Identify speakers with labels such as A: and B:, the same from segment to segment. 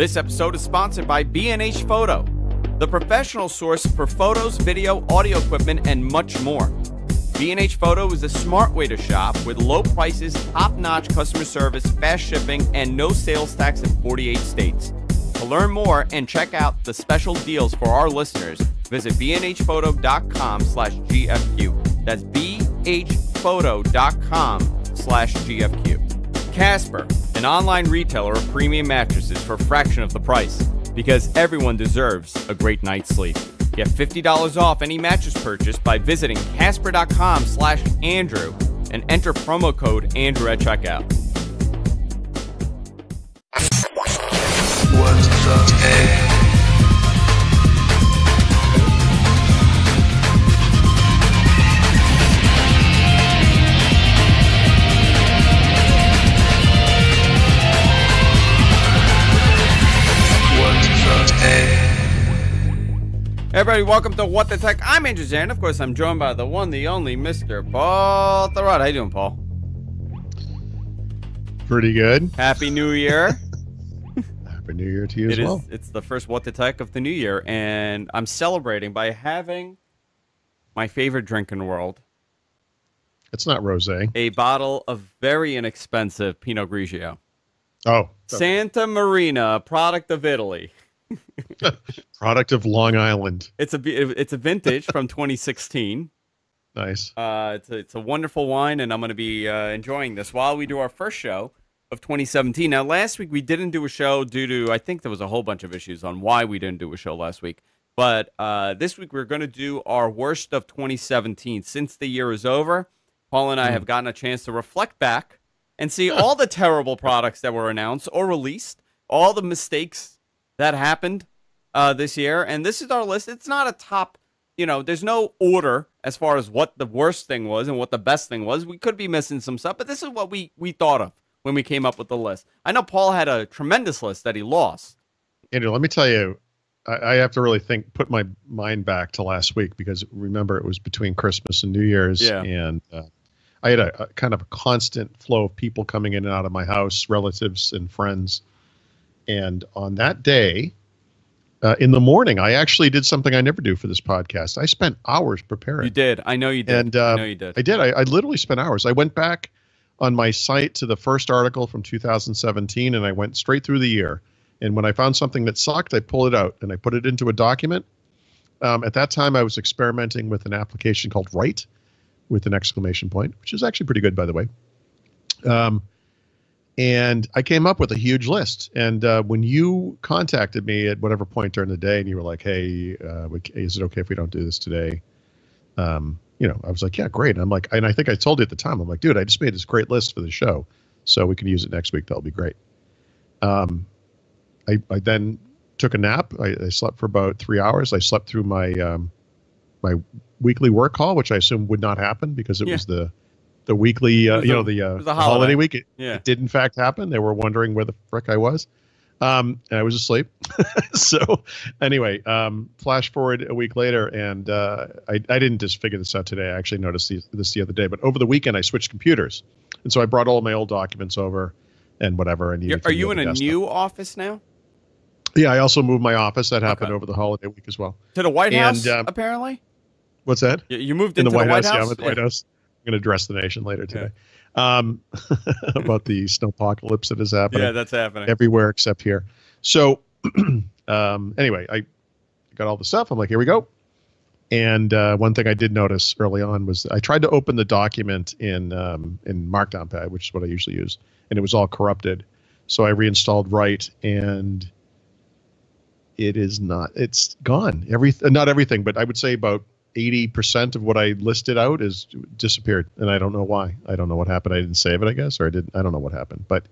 A: This episode is sponsored by B&H Photo, the professional source for photos, video, audio equipment, and much more. B&H Photo is a smart way to shop with low prices, top-notch customer service, fast shipping, and no sales tax in 48 states. To learn more and check out the special deals for our listeners, visit bnhphoto.com/GFQ. That's bhphoto.com/GFQ. Casper, an online retailer of premium mattresses for a fraction of the price, because everyone deserves a great night's sleep. Get $50 off any mattress purchase by visiting casper.com/Andrew and enter promo code Andrew at checkout.
B: What's the take?
A: Everybody, welcome to What the Tech. I'm Andrew Zarian. Of course, I'm joined by the one, the only Mr. Paul Thurrott. How you doing, Paul?
C: Pretty good.
A: Happy New Year.
C: Happy New Year to you as well.
A: It's the first What the Tech of the new year, and I'm celebrating by having my favorite drink in the world.
C: It's not rosé.
A: A bottle of very inexpensive Pinot Grigio.
C: Oh.
A: Santa Marina, a product of Italy.
C: Product of Long Island.
A: It's a vintage from 2016.
C: Nice.
A: It's a wonderful wine, and I'm going to be enjoying this while we do our first show of 2017. Now, last week we didn't do a show due to, I think there was a whole bunch of issues on why we didn't do a show last week. But this week we're going to do our worst of 2017. Since the year is over, Paul and I have gotten a chance to reflect back and see all the terrible products that were announced or released, all the mistakes that happened this year, and this is our list. It's not a top, there's no order as far as what the worst thing was and what the best thing was. We could be missing some stuff, but this is what we thought of when we came up with the list. I know Paul had a tremendous list that he lost.
C: Andrew, let me tell you, I have to really put my mind back to last week, because remember, it was between Christmas and New Year's, and I had a kind of a constant flow of people coming in and out of my house, relatives and friends. And on that day, in the morning, I actually did something I never do for this podcast. I spent hours preparing.
A: You did. I know you did.
C: And
A: I know you did.
C: I did. I literally spent hours. I went back on my site to the first article from 2017, and I went straight through the year. And when I found something that sucked, I pulled it out and I put it into a document. At that time, I was experimenting with an application called Write with an exclamation point, which is actually pretty good, by the way. And I came up with a huge list. And when you contacted me at whatever point during the day, and you were like, "Hey, is it okay if we don't do this today?" I was like, "Yeah, great." And I'm like, and I think I told you at the time, I'm like, "Dude, I just made this great list for the show, so we can use it next week. That'll be great." I then took a nap. I slept for about 3 hours. I slept through my my weekly work call, which I assume would not happen because it was the weekly, the holiday week. It did in fact happen. They were wondering where the frick I was. And I was asleep. So anyway, flash forward a week later, and I didn't just figure this out today. I actually noticed this the other day. But over the weekend, I switched computers, and so I brought all my old documents over and whatever. And
A: are you in a new office now?
C: Yeah, I also moved my office. That happened over the holiday week as well.
A: To the White House, apparently.
C: What's that?
A: You moved into the White House?
C: Yeah, I'm at the White House. I'm going to address the nation later today about the snowpocalypse that is happening.
A: Yeah, that's happening
C: everywhere except here. So anyway, I got all the stuff. I'm like, here we go. And one thing I did notice early on was I tried to open the document in Markdown Pad, which is what I usually use, and it was all corrupted. So I reinstalled Write, and it's gone. Not everything, but I would say about 80% of what I listed out is disappeared, and I don't know why. I don't know what happened. I didn't save it, I guess, or I didn't. I don't know what happened, but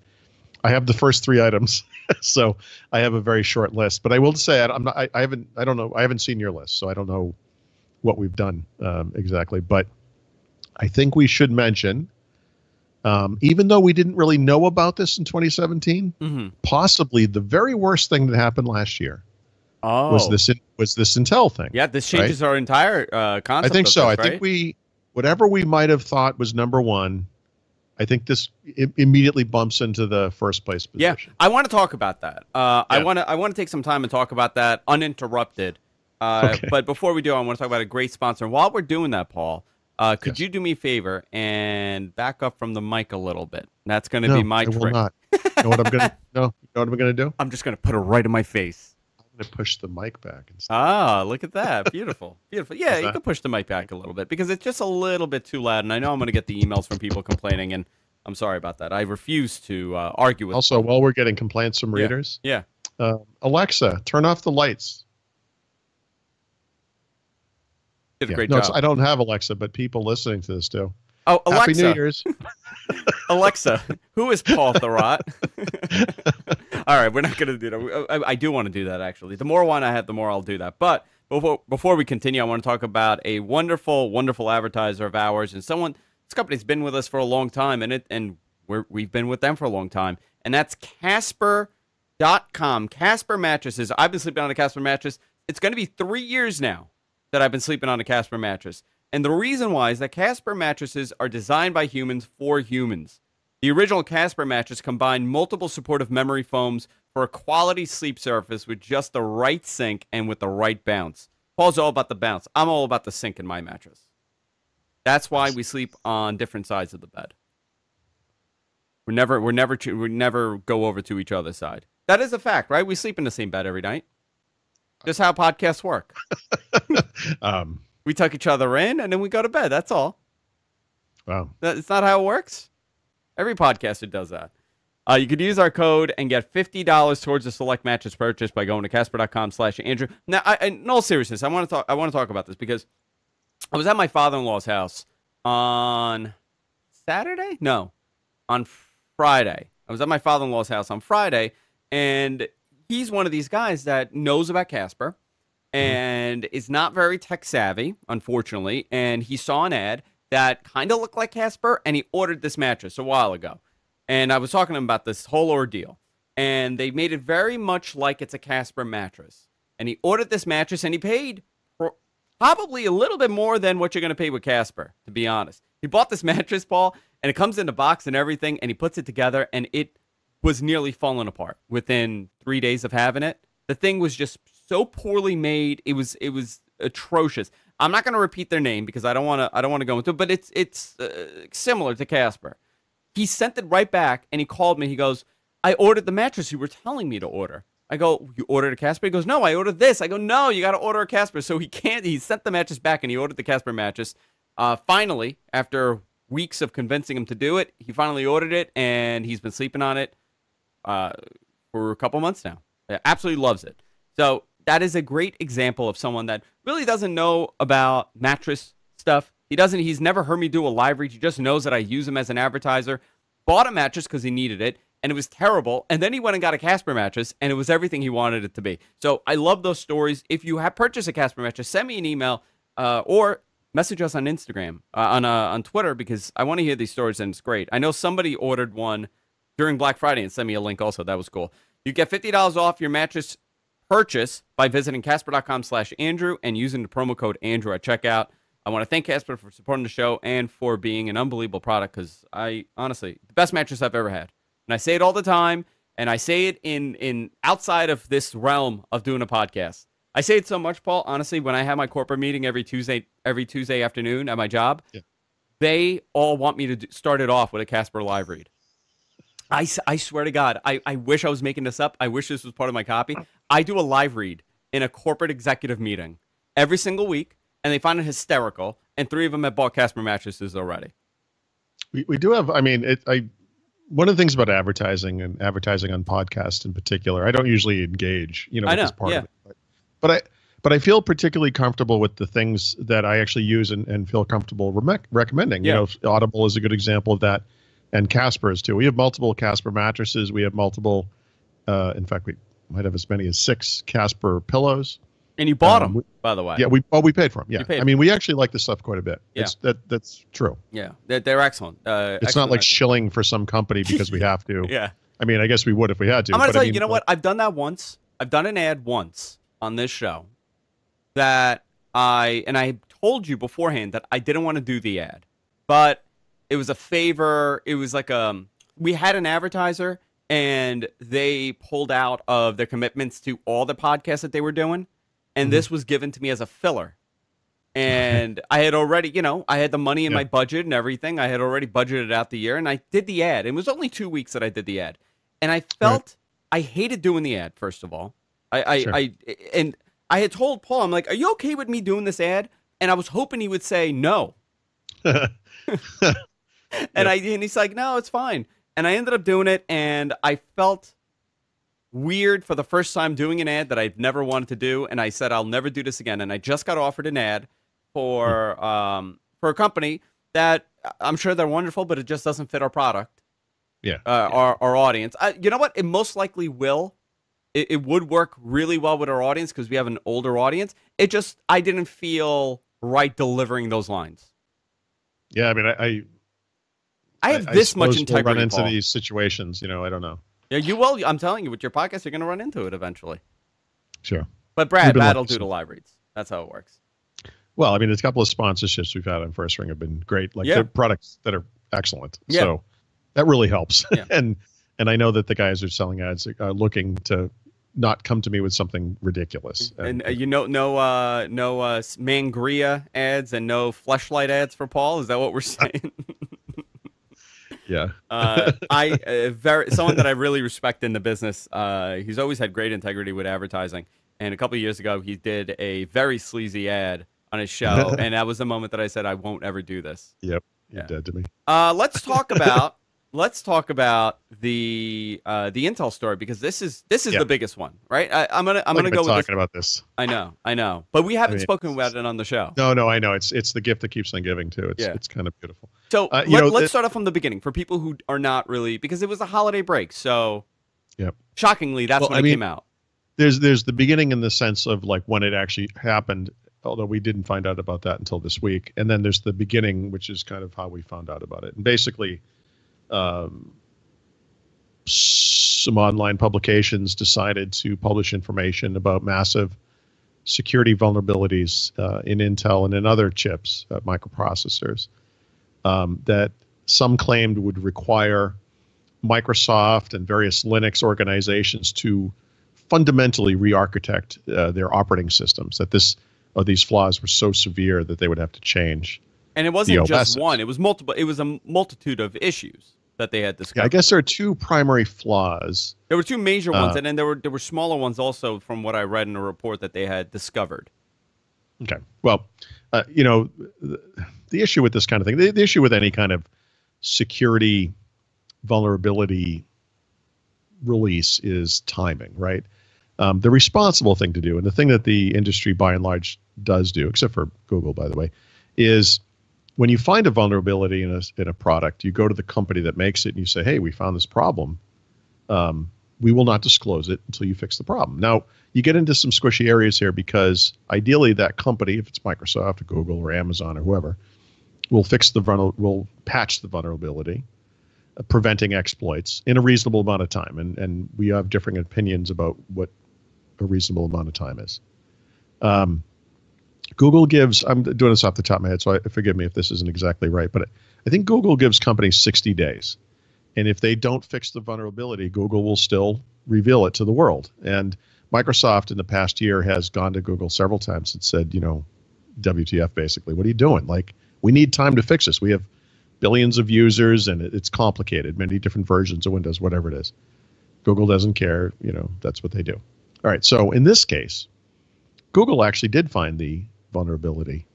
C: I have the first 3 items, so I have a very short list. But I will say I haven't seen your list, so I don't know what we've done exactly. But I think we should mention, even though we didn't really know about this in 2017, possibly the very worst thing that happened last year. Was this Intel thing?
A: Yeah, this changes our entire concept.
C: I think so.
A: This,
C: I think whatever we might have thought was number one, I think this immediately bumps into the first place position.
A: Yeah, I want to talk about that.
C: Yeah.
A: I want to take some time and talk about that uninterrupted.
C: Okay.
A: But before we do, I want to talk about a great sponsor. And while we're doing that, Paul, could
C: Yes.
A: you do me a favor and back up from the mic a little bit? That's going to
C: No,
A: be my
C: I
A: trick.
C: will not. You know what I'm gonna? No, you know what I'm gonna do?
A: I'm just going to put it right in my face.
C: I'm gonna push the mic back instead.
A: Ah, look at that. Beautiful. Beautiful. Yeah,
C: How's
A: you
C: that?
A: can push the mic back a little bit because it's just a little bit too loud. And I know I'm going to get the emails from people complaining, and I'm sorry about that. I refuse to argue with
C: Also, while we're getting complaints from readers,
A: Yeah.
C: Alexa, turn off the lights.
A: Did a
C: Yeah.
A: great
C: No,
A: job.
C: I don't have Alexa, but people listening to this do.
A: Oh,
C: Happy New
A: Alexa.
C: Year's.
A: Alexa, who is Paul Thurrott? All right, we're not going to do that. I do want to do that, actually. The more wine I have, the more I'll do that. But before we continue, I want to talk about a wonderful, wonderful advertiser of ours and someone. This company's been with us for a long time, and we've been with them for a long time, and that's Casper.com. Casper mattresses. I've been sleeping on a Casper mattress. It's going to be 3 years now that I've been sleeping on a Casper mattress. And the reason why is that Casper mattresses are designed by humans for humans. The original Casper mattress combined multiple supportive memory foams for a quality sleep surface with just the right sink and with the right bounce. Paul's all about the bounce. I'm all about the sink in my mattress. That's why we sleep on different sides of the bed. We never go over to each other's side. That is a fact, right? We sleep in the same bed every night. Just how podcasts work. We tuck each other in, and then we go to bed. That's all.
C: Wow.
A: That's not how it works. Every podcaster does that. You could use our code and get $50 towards a select mattress purchase by going to Casper.com/Andrew. Now, in all seriousness, I want to talk about this because I was at my father-in-law's house on Saturday? No, on Friday. I was at my father-in-law's house on Friday, and he's one of these guys that knows about Casper and is not very tech savvy, unfortunately. And he saw an ad that kind of looked like Casper, and he ordered this mattress a while ago. And I was talking to him about this whole ordeal. And they made it very much like it's a Casper mattress. And he ordered this mattress, and he paid probably a little bit more than what you're going to pay with Casper, to be honest. He bought this mattress, Paul, and it comes in the box and everything, and he puts it together, and it was nearly falling apart within 3 days of having it. The thing was just so poorly made. It was atrocious. I'm not going to repeat their name because I don't want to go into it, but it's similar to Casper. He sent it right back, and he called me. He goes, I ordered the mattress you were telling me to order. I go, you ordered a Casper? He goes, no, I ordered this. I go, no, you got to order a Casper. So he sent the mattress back, and he ordered the Casper mattress. Finally, after weeks of convincing him to do it, he finally ordered it, and he's been sleeping on it for a couple months now. Absolutely loves it. So that is a great example of someone that really doesn't know about mattress stuff. He's never heard me do a live read. He just knows that I use him as an advertiser. Bought a mattress because he needed it, and it was terrible. And then he went and got a Casper mattress, and it was everything he wanted it to be. So I love those stories. If you have purchased a Casper mattress, send me an email or message us on Instagram, on Twitter, because I want to hear these stories, and it's great. I know somebody ordered one during Black Friday and sent me a link also. That was cool. You get $50 off your mattress purchase by visiting Casper.com/Andrew and using the promo code Andrew at checkout. I want to thank Casper for supporting the show and for being an unbelievable product because honestly, the best mattress I've ever had. And I say it all the time, and I say it in outside of this realm of doing a podcast. I say it so much, Paul, honestly, when I have my corporate meeting every Tuesday afternoon at my job, they all want me to start it off with a Casper live read. I swear to God, I wish I was making this up. I wish this was part of my copy. I do a live read in a corporate executive meeting every single week, and they find it hysterical, and 3 of them have bought Casper mattresses already.
C: We do have, I mean, one of the things about advertising and advertising on podcasts in particular, I don't usually engage, with this part of it. But I feel particularly comfortable with the things that I actually use and feel comfortable recommending.
A: Yeah.
C: Audible is a good example of that, and Casper is too. We have multiple Casper mattresses. We have multiple, in fact, we might have as many as 6 Casper pillows.
A: And you bought them, by the way.
C: Yeah, we paid for them. Yeah, I mean, we actually like this stuff quite a bit.
A: Yeah.
C: That's true.
A: Yeah, they're excellent.
C: It's not like shilling for some company because we have to.
A: Yeah.
C: I mean, I guess we would if we had to.
A: I'm going to tell you, you know what? I've done that once. I've done an ad once on this show that I told you beforehand that I didn't want to do the ad. But It was a favor. It was like we had an advertiser and they pulled out of their commitments to all the podcasts that they were doing, and this was given to me as a filler. And I had already, I had the money in my budget and everything. I had already budgeted out the year, and I did the ad. It was only 2 weeks that I did the ad, and I felt I hated doing the ad. First of all, I had told Paul, I'm like, "Are you okay with me doing this ad?" And I was hoping he would say no. And he's like, "No, it's fine." And I ended up doing it, and I felt weird for the first time doing an ad that I've never wanted to do. And I said, I'll never do this again. And I just got offered an ad for a company that I'm sure they're wonderful, but it just doesn't fit our product. Our audience. You know what? It most likely will. It would work really well with our audience because we have an older audience. I didn't feel right delivering those lines.
C: Yeah, I mean,
A: I have this much integrity.
C: We'll run into
A: Paul.
C: these situations, I don't know.
A: Yeah, you will. I'm telling you, with your podcast, you're going to run into it eventually.
C: Sure.
A: But Brad, that'll do the live reads. That's how it works.
C: Well, I mean, a couple of sponsorships we've had on First Ring have been great. Like they're products that are excellent. Yeah. So that really helps. Yeah. and I know that the guys who are selling ads are looking to not come to me with something ridiculous.
A: And no Mangria ads and no Fleshlight ads for Paul. Is that what we're saying?
C: Yeah.
A: Someone that I really respect in the business. He's always had great integrity with advertising. And a couple of years ago, he did a very sleazy ad on his show, and that was the moment that I said I won't ever do this.
C: Yep, you're dead to me.
A: Let's talk about the Intel story, because this is the biggest one, right? I'm gonna go with
C: talking about this.
A: I know, but we haven't spoken about it on the show.
C: No, I know it's the gift that keeps on giving too. It's kind of beautiful.
A: So let's start off from the beginning for people who are not really, because it was a holiday break. So shockingly, that's when it came out.
C: There's the beginning in the sense of like when it actually happened, although we didn't find out about that until this week. And then there's the beginning, which is kind of how we found out about it. And basically, some online publications decided to publish information about massive security vulnerabilities in Intel and in other chips, microprocessors, that some claimed would require Microsoft and various Linux organizations to fundamentally re-architect their operating systems, that these flaws were so severe that they would have to change.
A: And it wasn't just one; it was multiple. It was a multitude of issues that they had discovered.
C: Yeah, I guess there are two primary flaws.
A: There were two major ones, and then there were smaller ones also, from what I read in a report that they had discovered.
C: Okay, well, the issue with this kind of thing, the issue with any kind of security vulnerability release is timing, right? The responsible thing to do, and the thing that the industry by and large does do, except for Google, by the way, is when you find a vulnerability in a product, you go to the company that makes it and you say, hey, we found this problem. We will not disclose it until you fix the problem. Now, you get into some squishy areas here because ideally that company, if it's Microsoft or Google or Amazon or whoever, will patch the vulnerability, preventing exploits in a reasonable amount of time. And we have differing opinions about what a reasonable amount of time is. Google gives, I'm doing this off the top of my head, so forgive me if this isn't exactly right, but I think Google gives companies 60 days. And if they don't fix the vulnerability, Google will still reveal it to the world. And Microsoft in the past year has gone to Google several times and said, WTF, basically, what are you doing? Like, we need time to fix this. We have billions of users and it's complicated, many different versions of Windows, whatever it is. Google doesn't care, that's what they do. All right, so in this case, Google actually did find the vulnerability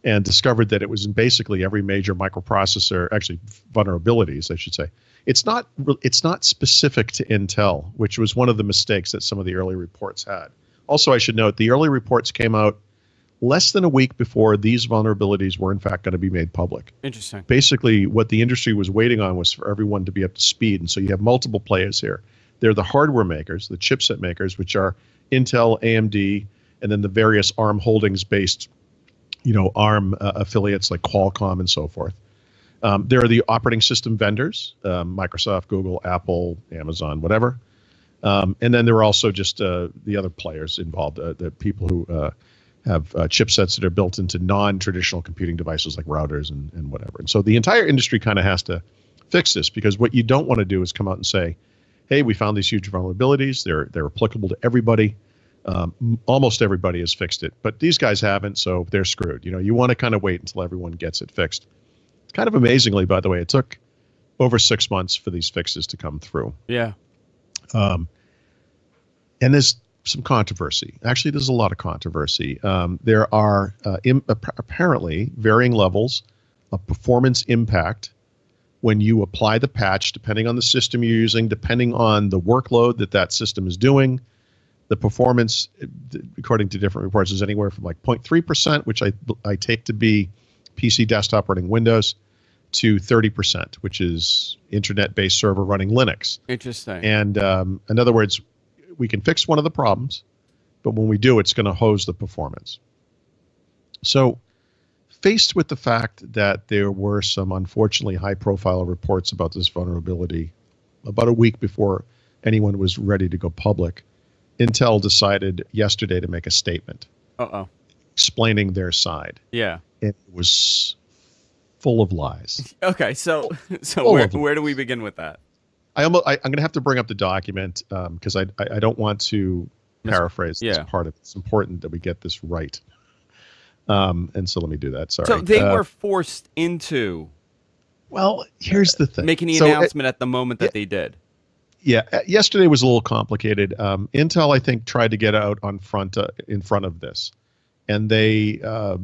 C: and discovered that it was in basically every major microprocessor, actually vulnerabilities, I should say. It's not specific to Intel, which was one of the mistakes that some of the early reports had. Also, I should note, the early reports came out less than a week before these vulnerabilities were in fact going to be made public.
A: Interesting.
C: Basically, what the industry was waiting on was for everyone to be up to speed. And so you have multiple players here. They're the hardware makers, the chipset makers, which are Intel, AMD, and then the various ARM Holdings-based, ARM affiliates like Qualcomm and so forth. There are the operating system vendors, Microsoft, Google, Apple, Amazon, whatever. And then there are also just the other players involved, the people who chipsets that are built into non-traditional computing devices like routers and whatever. And so the entire industry kind of has to fix this, because what you don't want to do is come out and say, hey, we found these huge vulnerabilities. They're applicable to everybody. Almost everybody has fixed it, but these guys haven't, so they're screwed. You want to kind of wait until everyone gets it fixed. Kind of amazingly, by the way, it took over 6 months for these fixes to come through.
A: Yeah.
C: And there's some controversy. Actually, there's a lot of controversy. There are apparently varying levels of performance impact when you apply the patch, depending on the system you're using, depending on the workload that system is doing. The performance, according to different reports, is anywhere from like 0.3%, which I take to be PC desktop running Windows, to 30%, which is internet-based server running Linux.
A: Interesting.
C: And in other words, we can fix one of the problems, but when we do, it's going to hose the performance. So faced with the fact that there were some unfortunately high-profile reports about this vulnerability about a week before anyone was ready to go public, Intel decided yesterday to make a statement explaining their side.
A: Yeah.
C: It was full of lies.
A: Okay, so where do we begin with that?
C: I'm going to have to bring up the document because I don't want to paraphrase this part of it. It's important that we get this right. And so let me do that. Sorry.
A: So they were forced into.
C: Well, here's the thing.
A: Making the announcement at the moment that they did.
C: Yeah, yesterday was a little complicated. Intel, I think, tried to get out in front of this, and they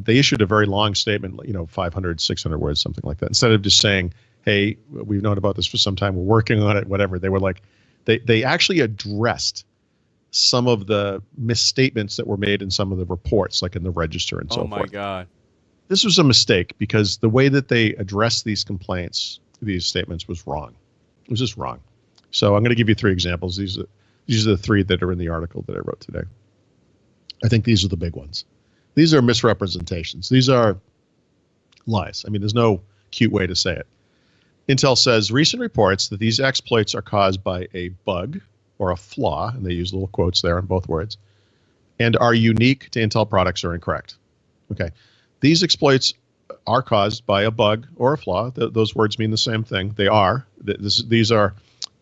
C: issued a very long statement, 500, 600 words, something like that. Instead of just saying, "Hey, we've known about this for some time. We're working on it," whatever. They were like, they actually addressed some of the misstatements that were made in some of the reports, like in the Register and so forth.
A: Oh my God!
C: This was a mistake because the way that they addressed these complaints, these statements, was wrong. It was just wrong. So I'm going to give you 3 examples. These are the 3 that are in the article that I wrote today. I think these are the big ones. These are misrepresentations. These are lies. I mean, there's no cute way to say it. Intel says recent reports that these exploits are caused by a bug or a flaw, and they use little quotes there on both words, and are unique to Intel products are incorrect. Okay. These exploits are caused by a bug or a flaw. Those words mean the same thing. They are. These are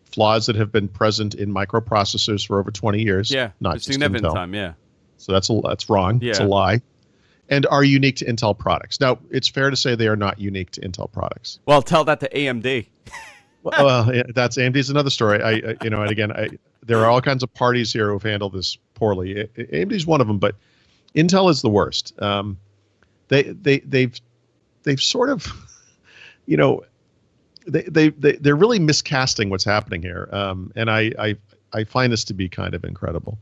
C: flaws that have been present in microprocessors for over 20 years.
A: Yeah,
C: not just
A: significant
C: Intel.
A: time, yeah.
C: So that's wrong. Yeah. It's a lie. And are unique to Intel products. Now, it's fair to say they are not unique to Intel products.
A: Well, tell that to AMD.
C: Well, yeah, that's AMD's another story. And again, there are all kinds of parties here who've handled this poorly. AMD's one of them, but Intel is the worst. They've sort of, they're really miscasting what's happening here, and I find this to be kind of incredible.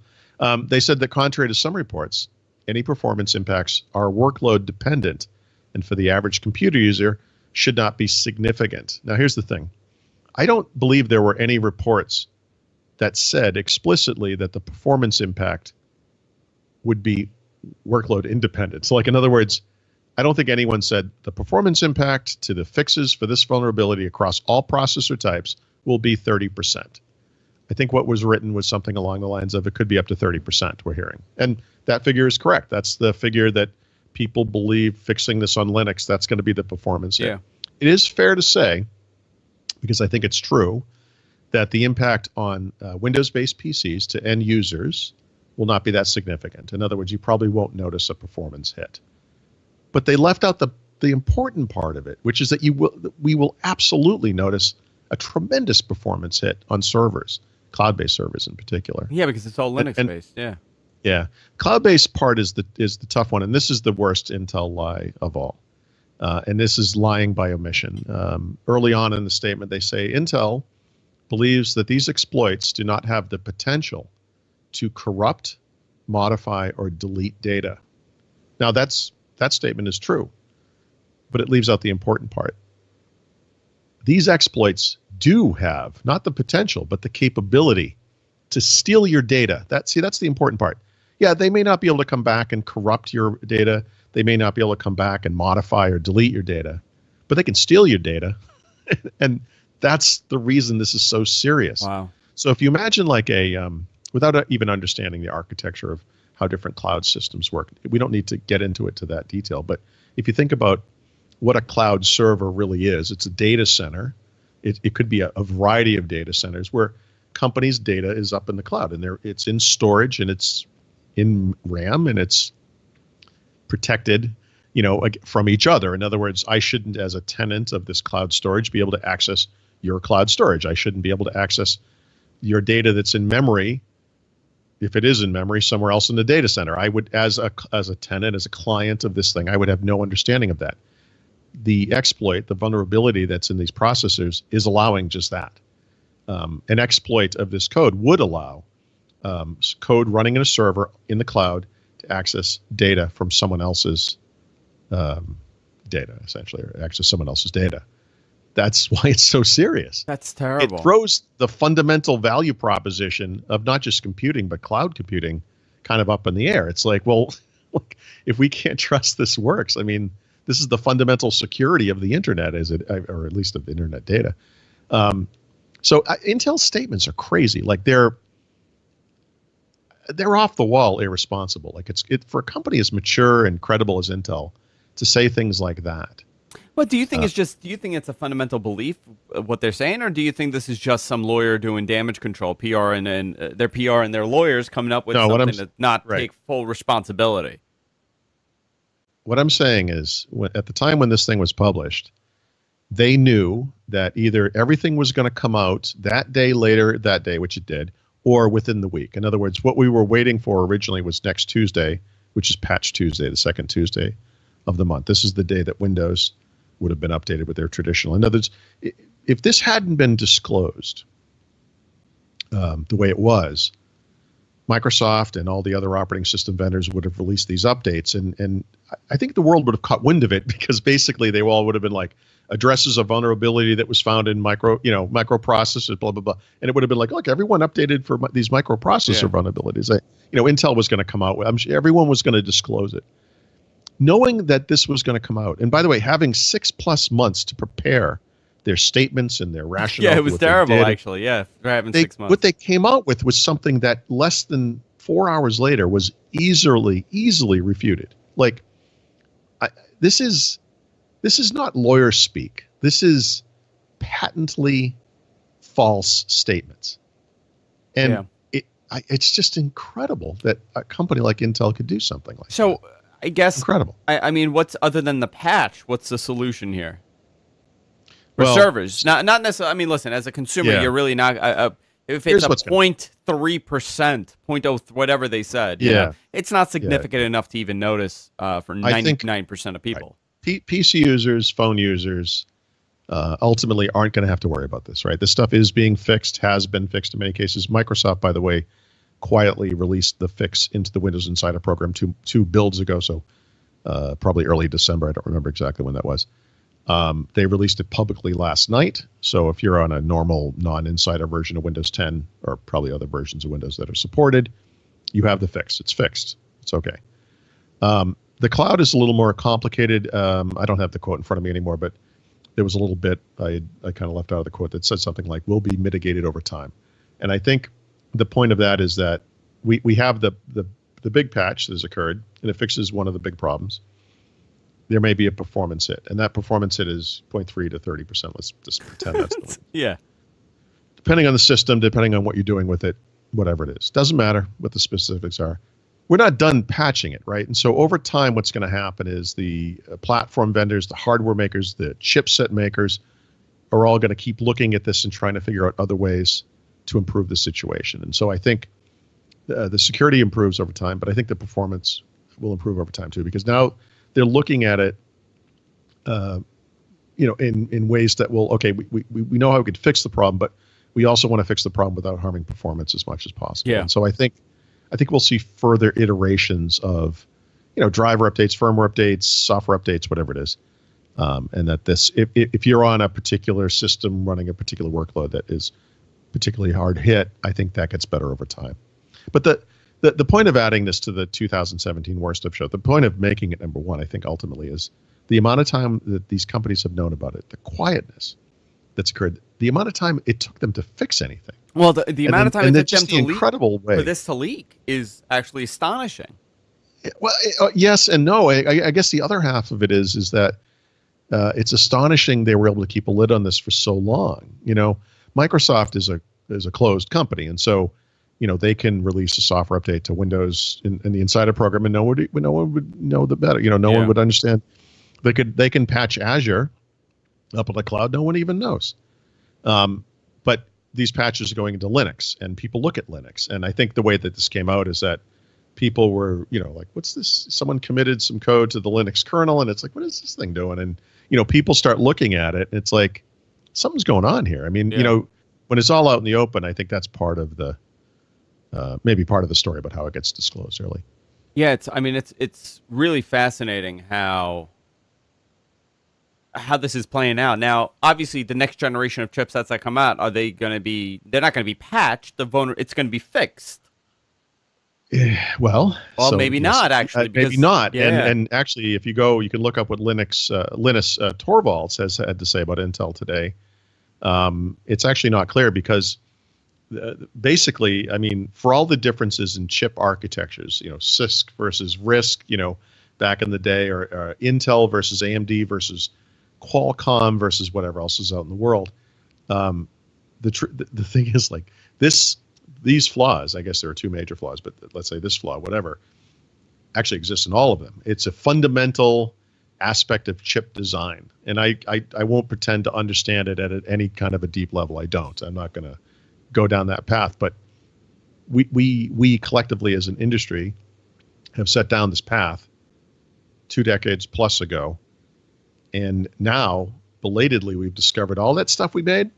C: They said that contrary to some reports, any performance impacts are workload dependent, and for the average computer user should not be significant. Now, here's the thing. I don't believe there were any reports that said explicitly that the performance impact would be workload independent. So, like, in other words, I don't think anyone said the performance impact to the fixes for this vulnerability across all processor types will be 30%. I think what was written was something along the lines of it could be up to 30%, we're hearing. And that figure is correct. That's the figure that people believe fixing this on Linux, that's going to be the performance hit.
A: Yeah.
C: It is fair to say, because I think it's true, that the impact on Windows-based PCs to end users will not be that significant. In other words, you probably won't notice a performance hit. But they left out the important part of it, which is that we will absolutely notice a tremendous performance hit on servers, cloud-based servers in particular.
A: Yeah, because it's all Linux-based. Yeah.
C: Yeah, cloud-based part is the tough one, and this is the worst Intel lie of all. And this is lying by omission. Early on in the statement, they say Intel believes that these exploits do not have the potential to corrupt, modify, or delete data. Now, that statement is true, but it leaves out the important part. These exploits do have not the potential, but the capability to steal your data. That's the important part. Yeah, they may not be able to come back and corrupt your data. They may not be able to come back and modify or delete your data, but they can steal your data. And that's the reason this is so serious.
A: Wow.
C: So if you imagine like a without even understanding the architecture of how different cloud systems work. We don't need to get into it to that detail, but if you think about what a cloud server really is, it's a data center. It could be a variety of data centers where companies' data is up in the cloud, and it's in storage, and it's in RAM, and it's protected, from each other. In other words, I shouldn't, as a tenant of this cloud storage, be able to access your cloud storage. I shouldn't be able to access your data that's in memory, if it is in memory, somewhere else in the data center. I would, as a tenant, as a client of this thing, I would have no understanding of that. The exploit, the vulnerability that's in these processors is allowing just that. An exploit of this code would allow code running in a server in the cloud to access data from someone else's data, essentially, or access someone else's data. That's why it's so serious.
A: That's terrible.
C: It throws the fundamental value proposition of not just computing, but cloud computing kind of up in the air. It's like, well, look, if we can't trust this works, I mean, this is the fundamental security of the internet, or at least of internet data. So Intel's statements are crazy. Like they're off the wall irresponsible. Like it's for a company as mature and credible as Intel to say things like that.
A: But do you think do you think it's a fundamental belief of what they're saying, or do you think this is just some lawyer doing damage control, PR, and their PR and their lawyers coming up with something to not take full responsibility?
C: What I'm saying is, at the time when this thing was published, they knew that either everything was going to come out that day, later that day, which it did, or within the week. In other words, what we were waiting for originally was next Tuesday, which is Patch Tuesday, the second Tuesday of the month. This is the day that Windows would have been updated with their traditional. In other words, if this hadn't been disclosed the way it was, Microsoft and all the other operating system vendors would have released these updates, and I think the world would have caught wind of it, because basically they all would have been like, addresses a vulnerability that was found in microprocessors, blah, blah, blah. And it would have been like, look, everyone updated for these microprocessor vulnerabilities. Intel was going to come out with, I'm sure everyone was going to disclose it. Knowing that this was going to come out, and by the way, having 6+ months to prepare their statements and their rationale.
A: Yeah, it was terrible, actually. Yeah, for having 6 months.
C: What they came out with was something that less than 4 hours later was easily refuted. Like, this is not lawyer speak. This is patently false statements. And it's just incredible that a company like Intel could do something like that.
A: So I guess,
C: incredible.
A: I mean, what's, other than the patch, what's the solution here? For servers, not necessarily. I mean, listen, as a consumer, you're really not. If it's a 0.3%, whatever they said, it's not significant enough to even notice for 99% of people.
C: Right. PC users, phone users, ultimately aren't going to have to worry about this, right? This stuff is being fixed, has been fixed in many cases. Microsoft, by the way, quietly released the fix into the Windows Insider program two builds ago, so probably early December. I don't remember exactly when that was. They released it publicly last night, so if you're on a normal non-insider version of Windows 10, or probably other versions of Windows that are supported, you have the fix. It's fixed. It's okay. The cloud is a little more complicated. I don't have the quote in front of me anymore, but there was a little bit I kind of left out of the quote that said something like, will be mitigated over time. And I think the point of that is that we have the big patch that has occurred, and it fixes one of the big problems. There may be a performance hit, and that performance hit is 0.3 to 30%. Let's just pretend that's the
A: yeah.
C: Depending on the system, depending on what you're doing with it, whatever it is. Doesn't matter what the specifics are. We're not done patching it, right? And so over time, what's going to happen is the platform vendors, the hardware makers, the chipset makers are all going to keep looking at this and trying to figure out other ways to improve the situation. And so I think the security improves over time, but I think the performance will improve over time too, because now they're looking at it, in ways that will, okay, we know how we could fix the problem, but we also want to fix the problem without harming performance as much as possible.
A: Yeah.
C: And so I think we'll see further iterations of, driver updates, firmware updates, software updates, whatever it is. And that if you're on a particular system running a particular workload that is particularly hard hit, I think that gets better over time. But the point of adding this to the 2017 Worst Of show, the point of making it number one, I think ultimately is the amount of time that these companies have known about it, the quietness that's occurred. The amount of time it took them to fix anything.
A: Well, the amount of time it took them to
C: incredible way
A: for this to leak is actually astonishing.
C: Well, yes and no. I guess the other half of it is that it's astonishing they were able to keep a lid on this for so long. You know, Microsoft is a closed company, and so they can release a software update to Windows in the Insider program, and no one would know the better. No one would understand. They can patch Azure up on the cloud. No one even knows. But these patches are going into Linux, and people look at Linux. And I think the way that this came out is that people were, like, what's this? Someone committed some code to the Linux kernel, and it's like, what is this thing doing? And, people start looking at it, and it's like, something's going on here. I mean, when it's all out in the open, I think that's part of the, maybe part of the story about how it gets disclosed early.
A: Yeah, it's really fascinating how this is playing out. Now, obviously, the next generation of chipsets that come out, they're not going to be patched. It's going to be fixed.
C: Well,
A: maybe not, actually.
C: Maybe not. Yeah. And actually, if you go, you can look up what Linus Torvalds has had to say about Intel today. It's actually not clear because basically, I mean, for all the differences in chip architectures, CISC versus RISC, back in the day, or Intel versus AMD versus Qualcomm versus whatever else is out in the world. The thing is, like, these flaws, I guess there are two major flaws, but let's say this flaw, whatever, actually exists in all of them. It's a fundamental aspect of chip design. And I won't pretend to understand it at any kind of a deep level. I don't. I'm not going to go down that path. But we collectively as an industry have set down this path 2 decades plus ago. And now, belatedly, we've discovered all that stuff we made.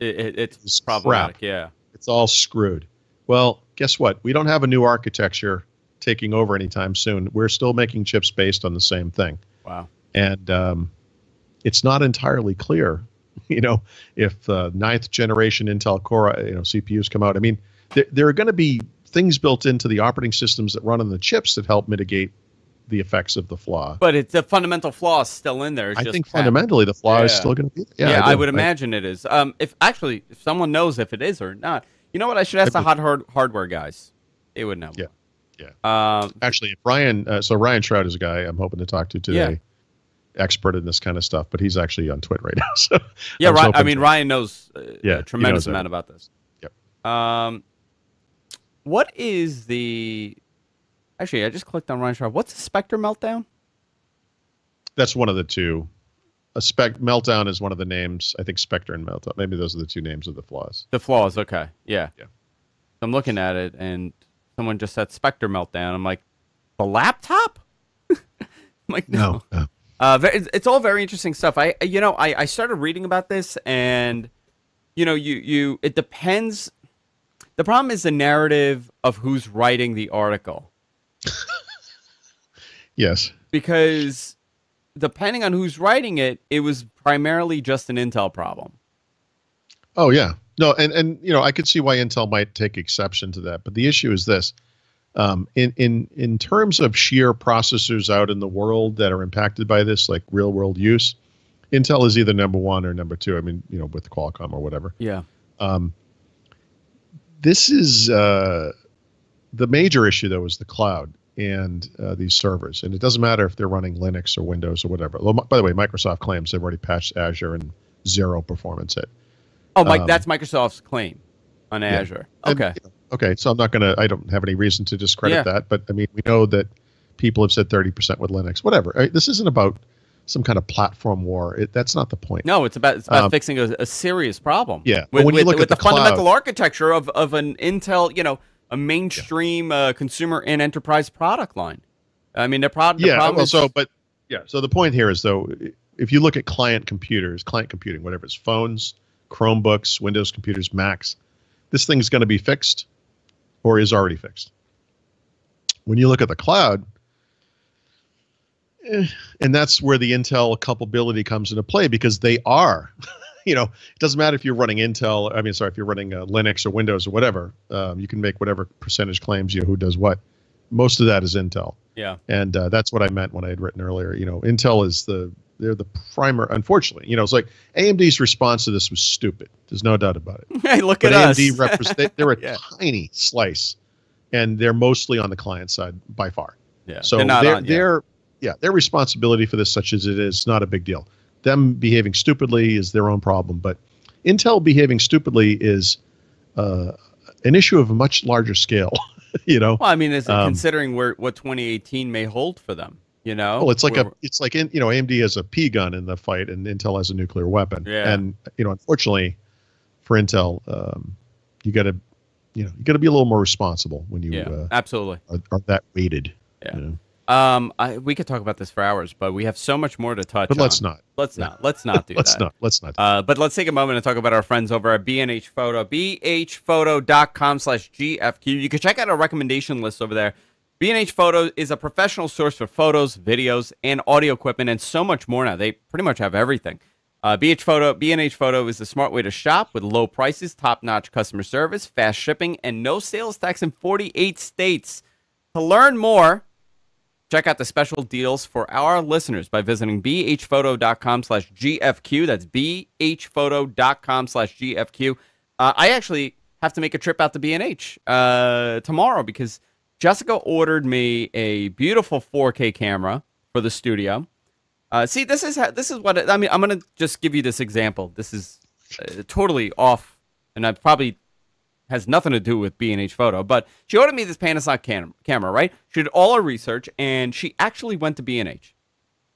A: It's problematic, yeah.
C: It's all screwed. Well, guess what? We don't have a new architecture taking over anytime soon. We're still making chips based on the same thing.
A: Wow.
C: And it's not entirely clear, if 9th generation Intel Core, CPUs come out. I mean, there are going to be things built into the operating systems that run on the chips that help mitigate the effects of the flaw.
A: But the fundamental flaw is still in there.
C: I think fundamentally the flaw is still going to be there.
A: Yeah, I would imagine it is. If someone knows if it is or not. You know what? I should ask the hardware guys. They would know.
C: Yeah. Actually, if Ryan Shroud is a guy I'm hoping to talk to today, expert in this kind of stuff, but he's actually on Twitter right now. So
A: yeah, Ryan knows a tremendous amount about this.
C: Yep.
A: What is the? Actually, I just clicked on Ryan Shroud. What's the Spectre meltdown?
C: That's one of the two. Meltdown is one of the names. I think Spectre and Meltdown. Maybe those are the two names of the flaws.
A: The flaws, okay. Yeah. I'm looking at it, and someone just said Spectre meltdown. I'm like, the laptop? I'm like, no. It's all very interesting stuff. I started reading about this, and it depends. The problem is the narrative of who's writing the article.
C: Yes.
A: Because depending on who's writing it, it was primarily just an Intel problem.
C: Oh, yeah. No, and I could see why Intel might take exception to that. But the issue is this. In terms of sheer processors out in the world that are impacted by this, like real world use, Intel is either number 1 or number 2. I mean, with Qualcomm or whatever.
A: Yeah.
C: This is the major issue, though, is the cloud and these servers. And it doesn't matter if they're running Linux or Windows or whatever. By the way, Microsoft claims they've already patched Azure and 0 performance hit.
A: Oh, that's Microsoft's claim on Azure. Okay.
C: Okay, so I don't have any reason to discredit that, but I mean, we know that people have said 30% with Linux, whatever. This isn't about some kind of platform war. That's not the point.
A: No, it's about fixing a serious problem.
C: Yeah.
A: With,
C: when you look
A: with
C: at
A: the
C: cloud,
A: fundamental architecture of an Intel, a mainstream consumer and enterprise product line. I mean, the problem is...
C: So the point here is, though, if you look at client computing, whatever it's phones, Chromebooks, Windows computers, Macs, this thing's going to be fixed or is already fixed. When you look at the cloud, and that's where the Intel culpability comes into play, because they are, it doesn't matter if you're running if you're running Linux or Windows or whatever, you can make whatever percentage claims, who does what. Most of that is Intel.
A: Yeah.
C: And that's what I meant when I had written earlier, Intel is the the primer. Unfortunately, you know, it's like AMD's response to this was stupid. There's no doubt about it.
A: Hey, look
C: but
A: at
C: AMD
A: us.
C: they're a
A: Yeah.
C: tiny slice, and they're mostly on the client side by far.
A: Yeah,
C: So
A: they're not on,
C: their responsibility for this, such as it is, not a big deal. Them behaving stupidly is their own problem, but Intel behaving stupidly is an issue of a much larger scale. You know,
A: Well, I mean, considering what 2018 may hold for them, you know.
C: well, it's like AMD has a P gun in the fight, and Intel has a nuclear weapon.
A: Yeah.
C: And you know, unfortunately for Intel, you got to be a little more responsible when you
A: absolutely
C: are that weighted.
A: Yeah.
C: You know?
A: We could talk about this for hours, but we have so much more to touch
C: But
A: on.
C: let's not.
A: Let's not do that.
C: Let's not.
A: But let's take a moment and talk about our friends over at B&H Photo. BHphoto.com/GFQ. You can check out our recommendation list over there. B&H Photo is a professional source for photos, videos, and audio equipment, and so much more now. They pretty much have everything. B&H Photo is the smart way to shop with low prices, top-notch customer service, fast shipping, and no sales tax in 48 states. To learn more, check out the special deals for our listeners by visiting bhphoto.com/GFQ. That's bhphoto.com/GFQ. I actually have to make a trip out to B&H tomorrow because Jessica ordered me a beautiful 4K camera for the studio. See, this is what I mean. I'm going to just give you this example. This is totally off, and I probably has nothing to do with B&H Photo, but she ordered me this Panasonic camera, right? She did all her research, and she actually went to B&H.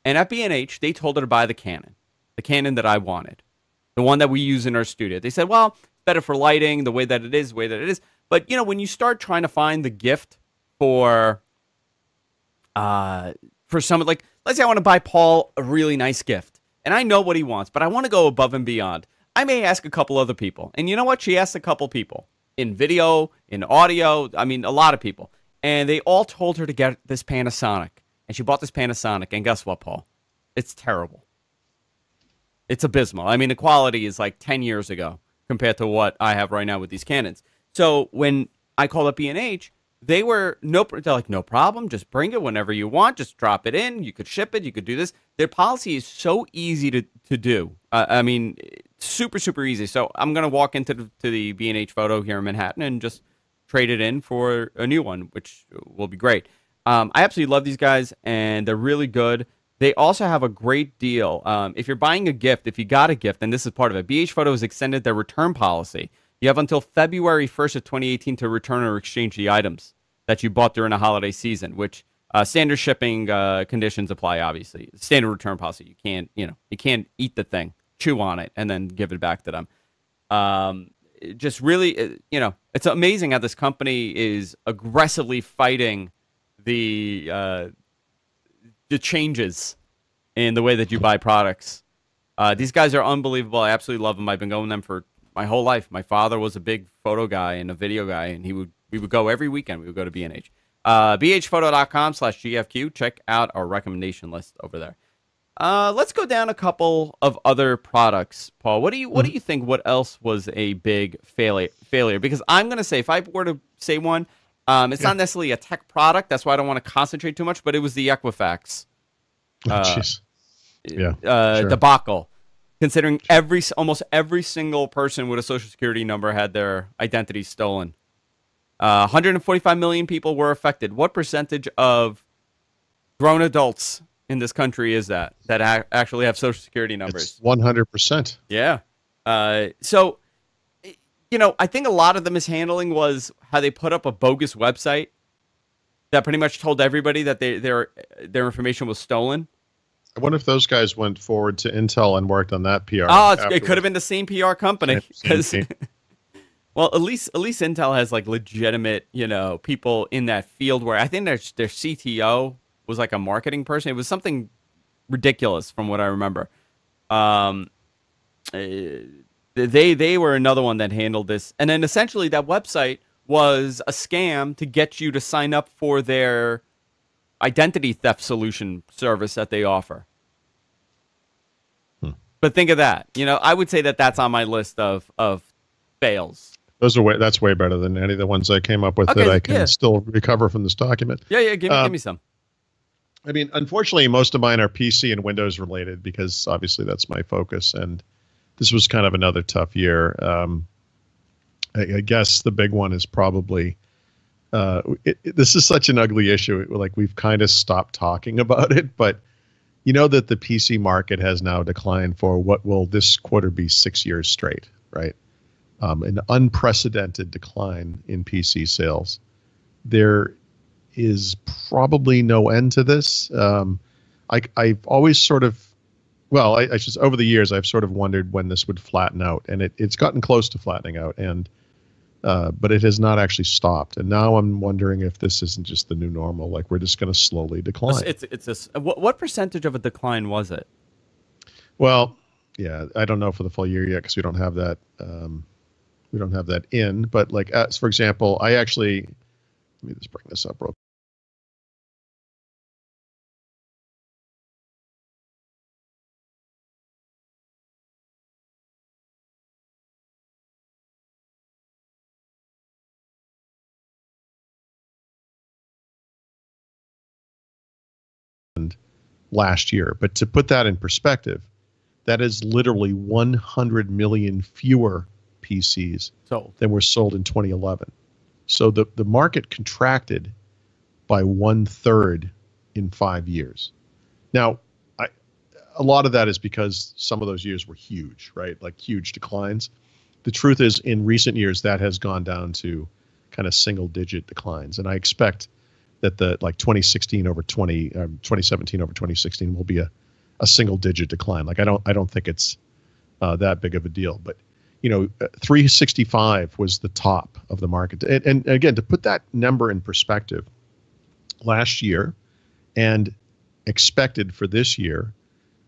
A: And at B&H, they told her to buy the Canon that I wanted, the one that we use in our studio. They said, well, it's better for lighting, the way that it is. But, you know, when you start trying to find the gift for someone, like, let's say I want to buy Paul a really nice gift, and I know what he wants, but I want to go above and beyond. I may ask a couple other people. And you know what? She asked a couple people. In video, in audio, I mean, a lot of people. And they all told her to get this Panasonic. And she bought this Panasonic. And guess what, Paul? It's terrible. It's abysmal. I mean, the quality is like 10 years ago compared to what I have right now with these Canons. So when I called up B&H, they're like, no problem. Just bring it whenever you want. Just drop it in. You could ship it. You could do this. Their policy is so easy to do. I mean, super, super easy. So I'm going to walk into the B&H Photo here in Manhattan and just trade it in for a new one, which will be great. I absolutely love these guys, and they're really good. They also have a great deal. If you're buying a gift, if you got a gift, and this is part of it, BH Photo has extended their return policy. You have until February 1st of 2018 to return or exchange the items that you bought during the holiday season, which standard shipping conditions apply, obviously. Standard return policy. You can't eat the thing, chew on it, and then give it back to them. Just really, it's amazing how this company is aggressively fighting the changes in the way that you buy products. These guys are unbelievable. I absolutely love them. I've been going to them for my whole life. My father was a big photo guy and a video guy, and we would go every weekend. We would go to B&H. bhphoto.com/GFQ. Check out our recommendation list over there. Let's go down a couple of other products, Paul. What do you think? What else was a big failure? Because I'm going to say, if I were to say one, it's not necessarily a tech product. That's why I don't want to concentrate too much. But it was the Equifax debacle. Considering almost every single person with a Social Security number had their identity stolen. 145 million people were affected. What percentage of grown adults in this country is that actually have Social Security numbers?
C: It's 100%.
A: Yeah. So, I think a lot of the mishandling was how they put up a bogus website that pretty much told everybody that their information was stolen.
C: I wonder if those guys went forward to Intel and worked on that PR.
A: Oh, it could have been the same PR company. Well, at least Intel has like legitimate, people in that field where I think their CTO was like a marketing person. It was something ridiculous from what I remember. They were another one that handled this. And then essentially that website was a scam to get you to sign up for their identity theft solution service that they offer. But think of that. I would say that's on my list of fails.
C: That's way better than any of the ones I came up with that I can still recover from this document.
A: Yeah, give me some.
C: I mean, unfortunately, most of mine are PC and Windows related because obviously that's my focus. And this was kind of another tough year. I guess the big one is probably this is such an ugly issue. Like we've kind of stopped talking about it, but you know that the PC market has now declined for what will this quarter be 6 years straight, right? An unprecedented decline in PC sales. There is probably no end to this. I've always sort of, well, I just over the years I've sort of wondered when this would flatten out, and it's gotten close to flattening out, and but it has not actually stopped. And now I'm wondering if this isn't just the new normal, like we're just going to slowly decline.
A: What percentage of a decline was it?
C: Well, yeah, I don't know for the full year yet because we don't have that. We don't have that in, but like as for example, I actually let me just bring this up real last year. But to put that in perspective, that is literally 100 million fewer PCs than were sold in 2011. So the market contracted by 1/3 in 5 years. Now, a lot of that is because some of those years were huge, right? Like huge declines. The truth is, in recent years, that has gone down to kind of single-digit declines, and I expect that the like 2016 over 2017 over 2016 will be a single-digit decline. Like I don't think it's that big of a deal, but you know, 365 was the top of the market. And again, to put that number in perspective, last year and expected for this year,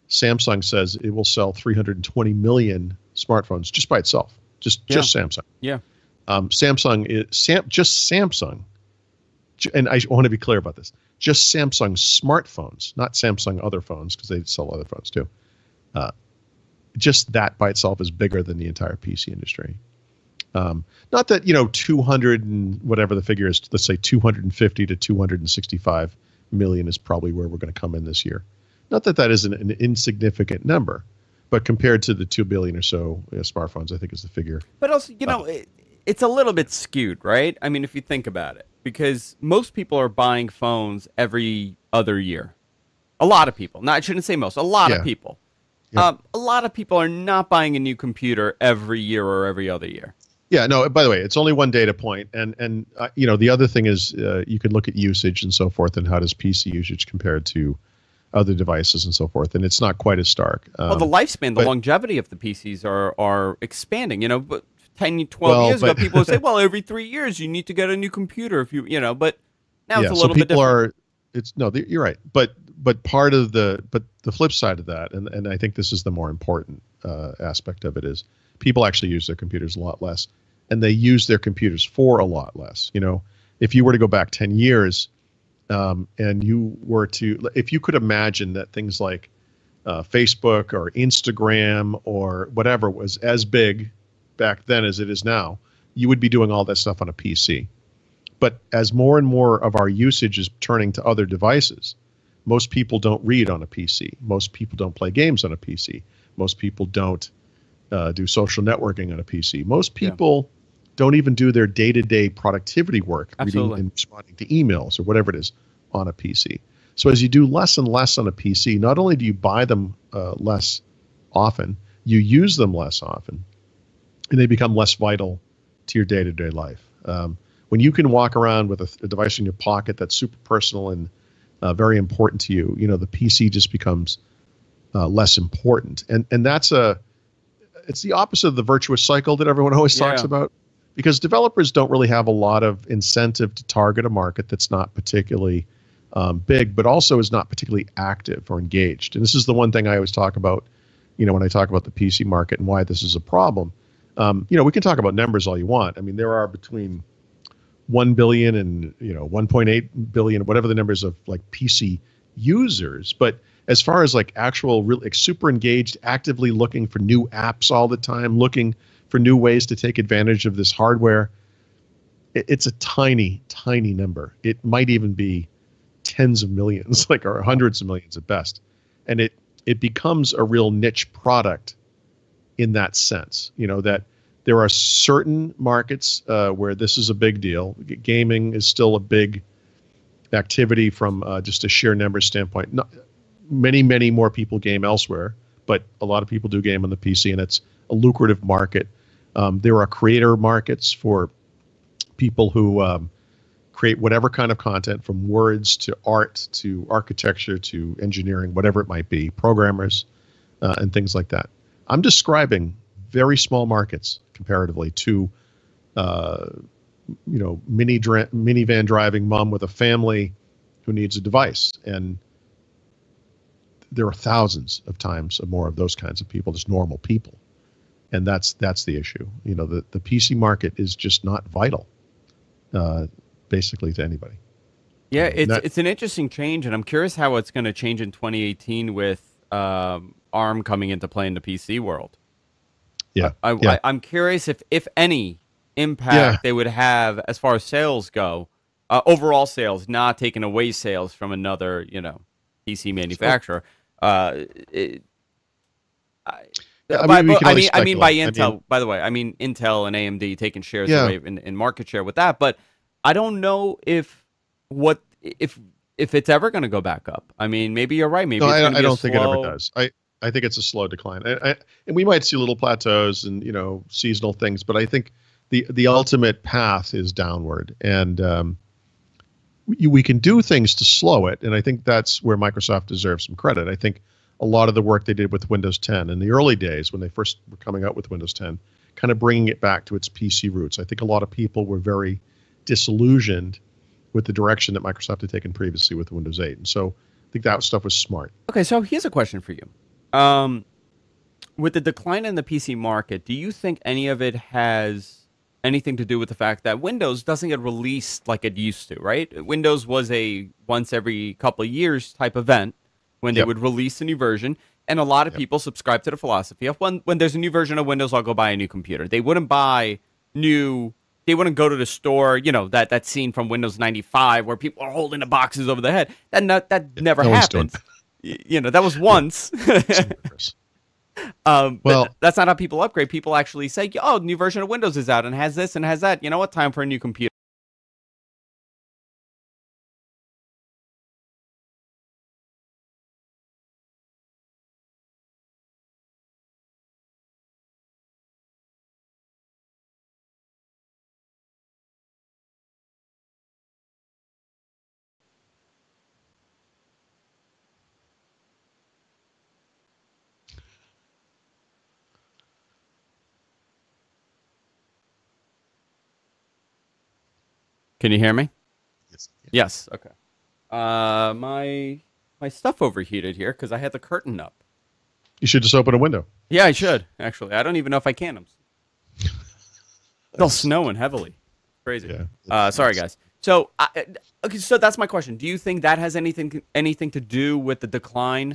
C: Samsung says it will sell 320 million smartphones just by itself, just Samsung.
A: Yeah.
C: Just Samsung, and I want to be clear about this, just Samsung smartphones, not Samsung other phones, because they sell other phones too. Just that by itself is bigger than the entire PC industry. Not that, 200 and whatever the figure is, let's say 250 to 265 million is probably where we're going to come in this year. Not that that is an insignificant number, but compared to the 2 billion or so smartphones, I think is the figure.
A: But also, it's a little bit skewed, right? I mean, if you think about it, because most people are buying phones every other year. A lot of people. No, I shouldn't say most. A lot of people. Yeah. A lot of people are not buying a new computer every year or every other year.
C: Yeah, no, by the way, it's only one data point. And the other thing is you can look at usage and so forth, and how does PC usage compared to other devices and so forth. And it's not quite as stark.
A: Well, the lifespan, the longevity of the PCs are expanding. But 10, 12 years ago, people would say, well, every 3 years you need to get a new computer if but now it's a little bit different.
C: You're right. But part of the flip side of that, and I think this is the more important aspect of it, is people actually use their computers a lot less, and they use their computers for a lot less. If you were to go back 10 years, and if you could imagine that things like Facebook or Instagram or whatever was as big back then as it is now, you would be doing all that stuff on a PC. But as more and more of our usage is turning to other devices, most people don't read on a PC. Most people don't play games on a PC. Most people don't do social networking on a PC. Most people don't even do their day-to-day productivity work, reading and responding to emails or whatever it is, on a PC. So as you do less and less on a PC, not only do you buy them less often, you use them less often, and they become less vital to your day-to-day life. When you can walk around with a device in your pocket that's super personal and very important to you, the PC just becomes less important. And it's the opposite of the virtuous cycle that everyone always talks about, because developers don't really have a lot of incentive to target a market that's not particularly big, but also is not particularly active or engaged. And this is the one thing I always talk about, when I talk about the PC market and why this is a problem. We can talk about numbers all you want. I mean, there are between 1 billion and 1.8 billion, whatever the numbers of like PC users. But as far as like actual, really super engaged, actively looking for new apps all the time, looking for new ways to take advantage of this hardware, it's a tiny, tiny number. It might even be tens of millions, like, or hundreds of millions at best. And it becomes a real niche product in that sense, that there are certain markets where this is a big deal. Gaming is still a big activity from just a sheer numbers standpoint. Many, many more people game elsewhere, but a lot of people do game on the PC, and it's a lucrative market. There are creator markets for people who create whatever kind of content, from words to art to architecture to engineering, whatever it might be, programmers and things like that. I'm describing very small markets comparatively to, minivan driving mom with a family who needs a device. And there are thousands of times more of those kinds of people, just normal people. And that's the issue. The PC market is just not vital, basically, to anybody.
A: Yeah, it's an interesting change, and I'm curious how it's going to change in 2018 with ARM coming into play in the PC world.
C: Yeah,
A: I'm curious if any impact they would have as far as sales go, overall sales, not taking away sales from another, PC manufacturer. I mean by Intel. By the way, I mean Intel and AMD taking shares away in market share with that. But I don't know if it's ever going to go back up. I mean, maybe you're right. Maybe
C: I don't think it ever does. I think it's a slow decline, and we might see little plateaus and seasonal things, but I think the ultimate path is downward, and we can do things to slow it, and I think that's where Microsoft deserves some credit. I think a lot of the work they did with Windows 10 in the early days when they first were coming out with Windows 10, kind of bringing it back to its PC roots. I think a lot of people were very disillusioned with the direction that Microsoft had taken previously with Windows 8, and so I think that stuff was smart.
A: Okay, so here's a question for you. With the decline in the PC market, do you think any of it has anything to do with the fact that Windows doesn't get released like it used to, right? Windows was a once every couple of years type event when they would release a new version, and a lot of people subscribe to the philosophy of when there's a new version of Windows, I'll go buy a new computer. They wouldn't they wouldn't go to the store, that scene from Windows 95 where people are holding the boxes over their head. That never happened. That was once. But that's not how people upgrade. People actually say, "Oh, new version of Windows is out and has this and has that. You know what? Time for a new computer." Can you hear me?
C: Yes.
A: Yes. Okay. My stuff overheated here because I had the curtain up.
C: You should just open a window.
A: Yeah, I should actually. I don't even know if I can. It's still snowing heavily. Crazy. Yeah. Sorry, guys. So, okay. So that's my question. Do you think that has anything to do with the decline?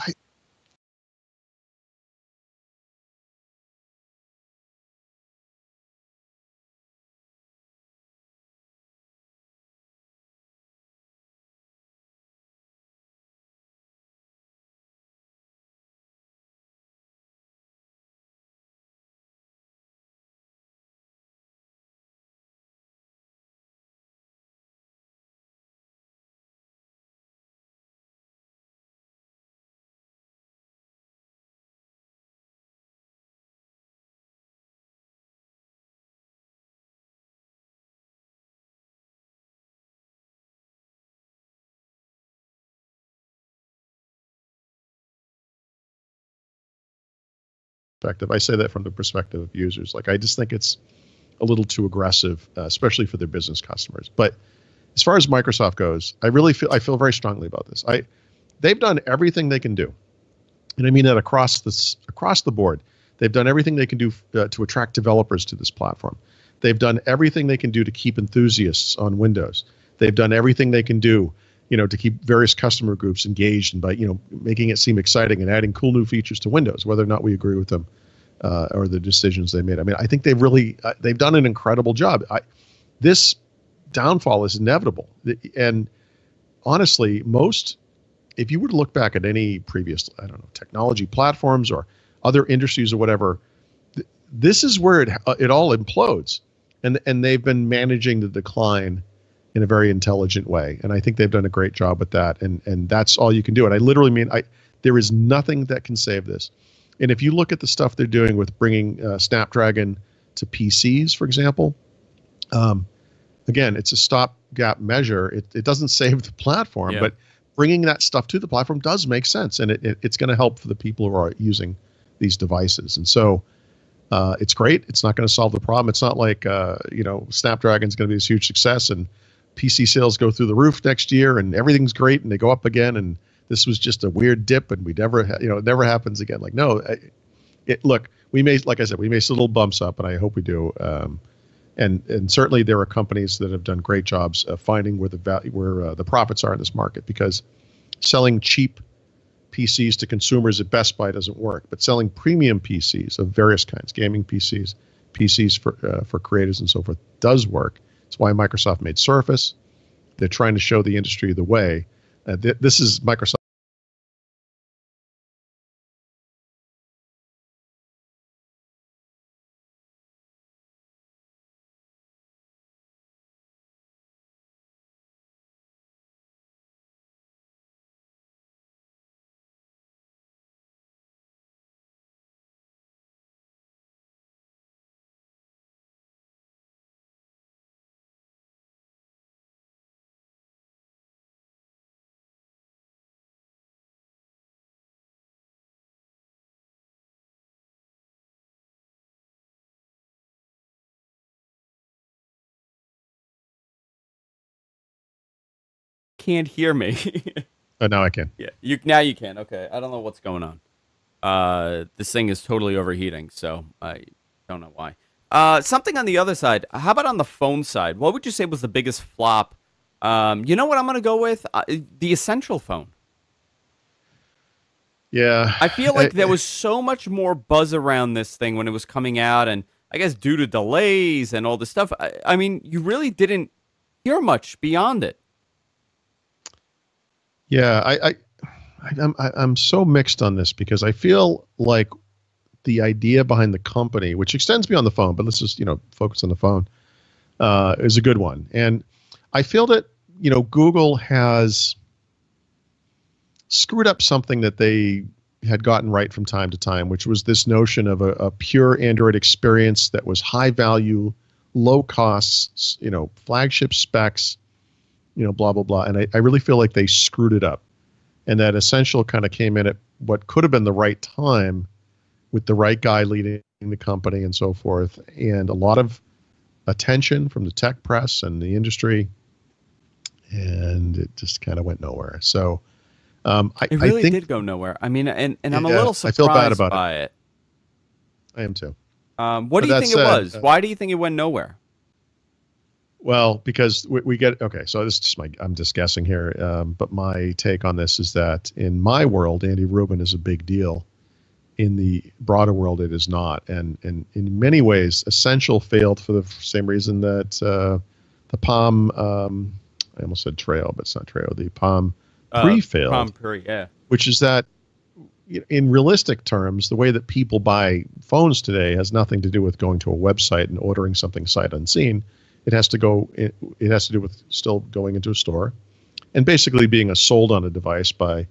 C: I say that from the perspective of users. Like, I just think it's a little too aggressive, especially for their business customers. But as far as Microsoft goes, I feel very strongly about this. They've done everything they can do, and I mean that across the board. They've done everything they can do to attract developers to this platform. They've done everything they can do to keep enthusiasts on Windows. They've done everything they can do, to keep various customer groups engaged and by, making it seem exciting and adding cool new features to Windows, whether or not we agree with them or the decisions they made. I mean, I think they've done an incredible job. This downfall is inevitable, and honestly, if you were to look back at any previous, I don't know, technology platforms or other industries or whatever, this is where it all implodes, and they've been managing the decline in a very intelligent way, and I think they've done a great job with that, and that's all you can do. And I literally mean, there is nothing that can save this. And if you look at the stuff they're doing with bringing Snapdragon to PCs, for example, again, it's a stopgap measure. It doesn't save the platform, but bringing that stuff to the platform does make sense, and it's going to help for the people who are using these devices. And so it's great. It's not going to solve the problem. It's not like Snapdragon's going to be this huge success and PC sales go through the roof next year and everything's great and they go up again and this was just a weird dip and we never, it never happens again. Like, no, look, like I said, we may see little bumps up, and I hope we do. And certainly there are companies that have done great jobs of finding where the profits are in this market, because selling cheap PCs to consumers at Best Buy doesn't work, but selling premium PCs of various kinds, gaming PCs for creators and so forth, does work. It's why Microsoft made Surface. They're trying to show the industry the way. This is Microsoft.
A: Can't hear me.
C: Oh, now I can.
A: Yeah, now you can. Okay, I don't know what's going on. This thing is totally overheating, so I don't know why. Something on the other side. How about on the phone side? What would you say was the biggest flop? You know what I'm going to go with? The Essential phone.
C: Yeah.
A: I feel like there was so much more buzz around this thing when it was coming out, and I guess due to delays and all this stuff, I mean, you really didn't hear much beyond it.
C: Yeah, I'm so mixed on this, because I feel like the idea behind the company, which extends beyond the phone, but let's just focus on the phone, is a good one. And I feel that Google has screwed up something that they had gotten right from time to time, which was this notion of a pure Android experience that was high value, low costs, flagship specs, blah, blah, blah. And I really feel like they screwed it up, and that Essential kind of came in at what could have been the right time with the right guy leading the company and so forth, and a lot of attention from the tech press and the industry, and it just kind of went nowhere. So
A: it really did go nowhere. I mean, and I'm a little surprised
C: I feel bad about
A: it.
C: I am too.
A: What do you think it was? Why do you think it went nowhere?
C: Well, because we get, okay, so this is just I'm just guessing here, but my take on this is that in my world, Andy Rubin is a big deal. In the broader world, it is not. And in many ways, Essential failed for the same reason that the Palm, I almost said Treo, but it's not Treo, the Palm Pre failed.
A: Palm Pre, yeah.
C: Which is that, in realistic terms, the way that people buy phones today has nothing to do with going to a website and ordering something sight unseen. It has to do with still going into a store and basically being sold on a device by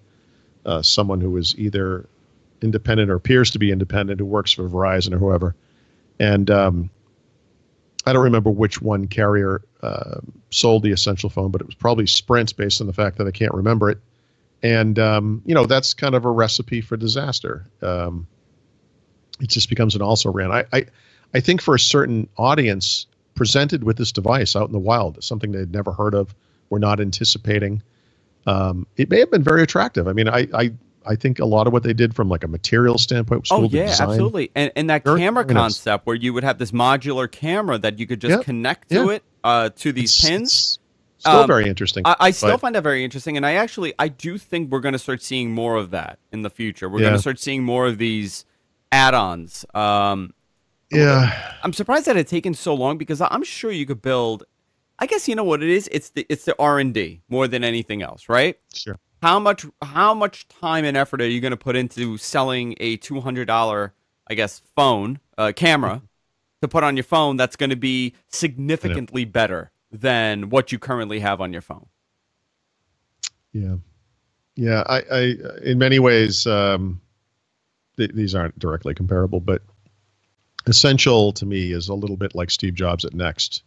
C: someone who is either independent or appears to be independent, who works for Verizon or whoever. And I don't remember which one carrier sold the Essential phone, but it was probably Sprint, based on the fact that I can't remember it. And, that's kind of a recipe for disaster. It just becomes an also-ran. I think for a certain audience presented with this device out in the wild, something they'd never heard of, were not anticipating, it may have been very attractive. I mean, I think a lot of what they did from like a material standpoint was cool.
A: Yeah,
C: design.
A: Absolutely. And that camera concept where you would have this modular camera that you could just connect to it, to these pins.
C: Still very interesting.
A: I still find that very interesting. And I do think we're going to start seeing more of that in the future. We're going to start seeing more of these add-ons. I'm surprised that it had taken so long, because I'm sure you could build, I guess you know what it is. It's the R&D more than anything else, right?
C: Sure.
A: How much time and effort are you going to put into selling a $200, I guess, phone camera to put on your phone that's going to be
C: I know.
A: significantly better than what you currently have on your phone?
C: Yeah. Yeah. I in many ways, these aren't directly comparable, but Essential to me is a little bit like Steve Jobs at Next,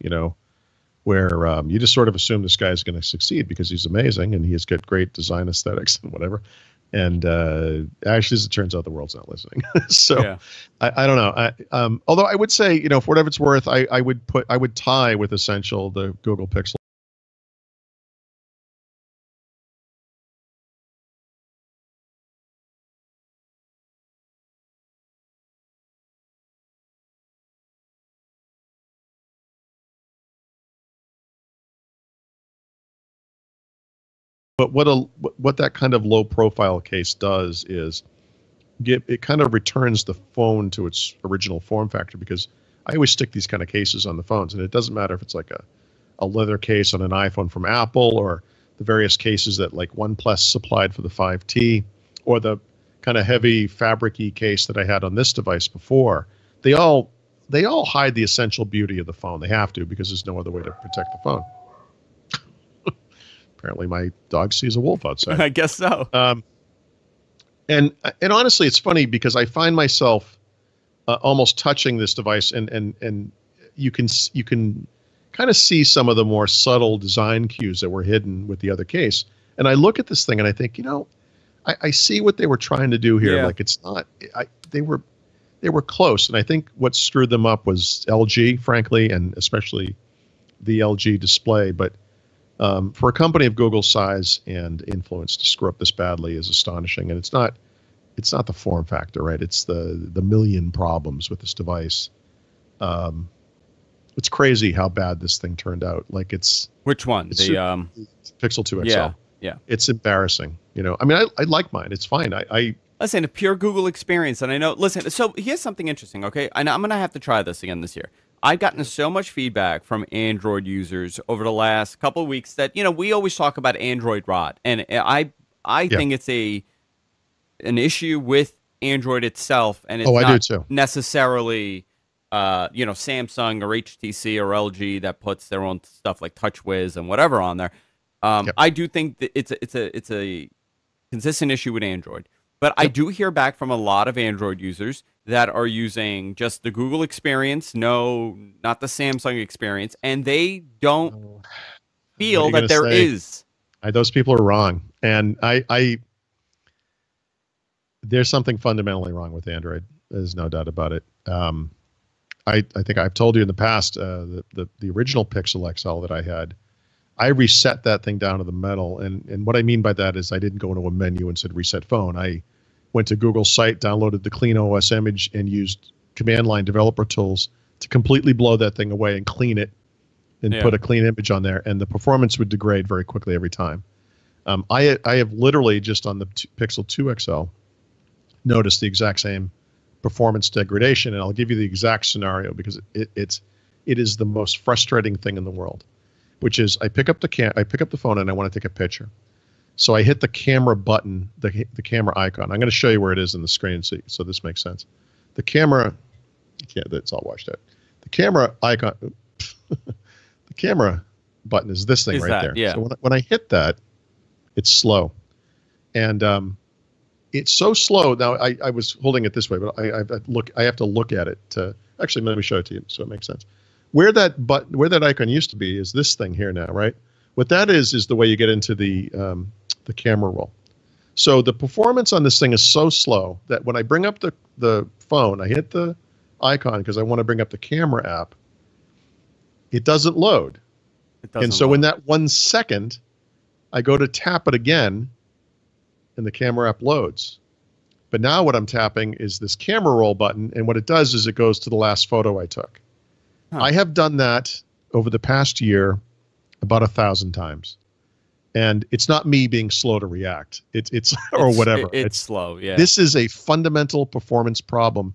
C: where you just sort of assume this guy's going to succeed because he's amazing and he's got great design aesthetics and whatever. And actually, as it turns out, the world's not listening. So
A: Yeah.
C: I don't know. Although I would say, for whatever it's worth, I would tie with Essential the Google Pixel. But what that kind of low profile case does is it kind of returns the phone to its original form factor, because I always stick these kind of cases on the phones, and it doesn't matter if it's like a leather case on an iPhone from Apple, or the various cases that like OnePlus supplied for the 5T, or the kind of heavy fabric-y case that I had on this device before. They all hide the essential beauty of the phone. They have to, because there's no other way to protect the phone. Apparently my dog sees a wolf outside.
A: I guess so.
C: And honestly, it's funny because I find myself almost touching this device, and you can kind of see some of the more subtle design cues that were hidden with the other case. And I look at this thing and I think, I see what they were trying to do here.
A: Yeah.
C: Like, it's not. They were close, and I think what screwed them up was LG, frankly, and especially the LG display. But for a company of Google's size and influence to screw up this badly is astonishing. And it's not the form factor, right? It's the million problems with this device. It's crazy how bad this thing turned out. Like,
A: Which one?
C: it's
A: The
C: Pixel 2 XL.
A: yeah.
C: It's embarrassing. I mean, I like mine. It's fine.
A: Listen, a pure Google experience, and I know. Listen, so here's something interesting, okay? And I'm gonna have to try this again this year. I've gotten so much feedback from Android users over the last couple of weeks that we always talk about Android rot, and I
C: Yeah.
A: think it's an issue with Android itself, and it's
C: I do
A: not
C: too.
A: necessarily Samsung or HTC or LG that puts their own stuff like TouchWiz and whatever on there.
C: Yep.
A: I do think that it's a consistent issue with Android. But I do hear back from a lot of Android users that are using just the Google experience, no, not the Samsung experience, and they don't feel that there is.
C: Those people are wrong, and there's something fundamentally wrong with Android. There's no doubt about it. I think I've told you in the past, the original Pixel XL that I had, I reset that thing down to the metal. And what I mean by that is I didn't go into a menu and said reset phone. I went to Google's site, downloaded the clean OS image, and used command line developer tools to completely blow that thing away and clean it and put a clean image on there. And the performance would degrade very quickly every time. I have literally just on the Pixel 2 XL noticed the exact same performance degradation. And I'll give you the exact scenario because it is the most frustrating thing in the world. Which is, I pick up the phone and I want to take a picture. So I hit the camera button, the camera icon. I'm going to show you where it is in the screen so this makes sense. The camera, that's all washed out. The camera icon, the camera button is this thing right there.
A: Yeah.
C: So when I hit that, it's slow. And it's so slow. Now, I was holding it this way, but I have to look at it to, actually, let me show it to you so it makes sense. Where that icon used to be is this thing here now, right? What that is the way you get into the camera roll. So the performance on this thing is so slow that when I bring up the phone, I hit the icon because I want to bring up the camera app. It doesn't load. And so in that 1 second, I go to tap it again, and the camera app loads. But now what I'm tapping is this camera roll button, and what it does is it goes to the last photo I took. Huh. I have done that over the past year about 1,000 times. And it's not me being slow to react. It's whatever.
A: It's slow, yeah.
C: This is a fundamental performance problem,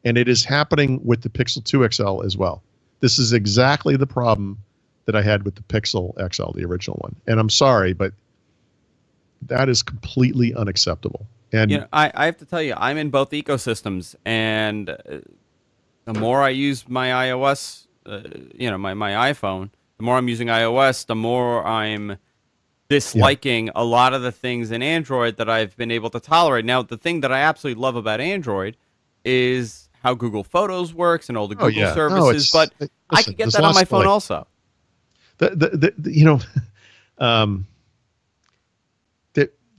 C: and it is happening with the Pixel 2 XL as well. This is exactly the problem that I had with the Pixel XL, the original one. And I'm sorry, but that is completely unacceptable. And
A: You know, I have to tell you, I'm in both ecosystems, and the more I use my iOS, my iPhone, the more I'm using iOS, the more I'm disliking a lot of the things in Android that I've been able to tolerate. Now, the thing that I absolutely love about Android is how Google Photos works and all the Google services, but I could get that on my phone also.